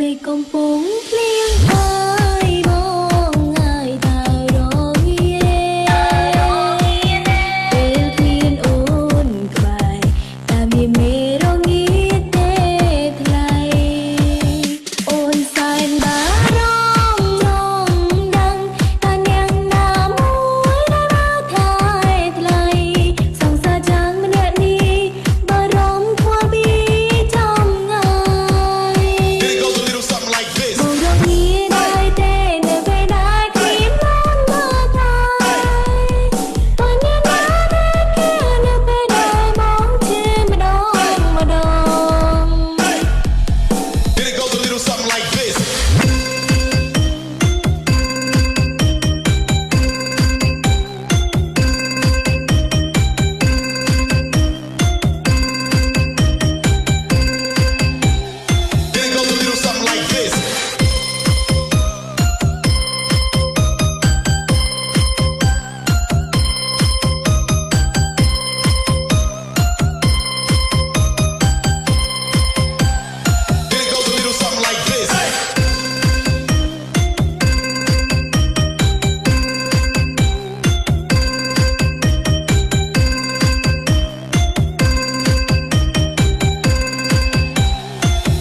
មេកំពុងភ្លៀងហើយបងងាយតើរងាពេលឃ្លានអូនក្បែរតែមានមេរងាទេថ្លៃអូនសែនបារម្ភចង់ដឹងថានាងណាមួយដែលមកថែថ្លៃសង្សារចាំងម្នាក់នេះបារម្ភធ្វើពីចំងាយ បងរកងារដែរទេនៅពេលដែលគ្មានបានមើលថែបញ្ញាណាដែលគេនៅពេលដែលបងជាម្ដងម្ដង Then it goes a little something like this. Then it goes a little something like this. Then it goes a little something like this.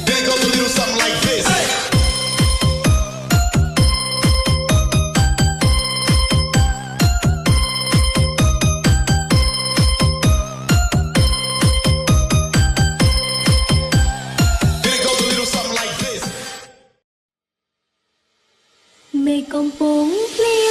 Then it goes a little something like this. Then it goes a little something like this. មេកំពុងភ្លៀង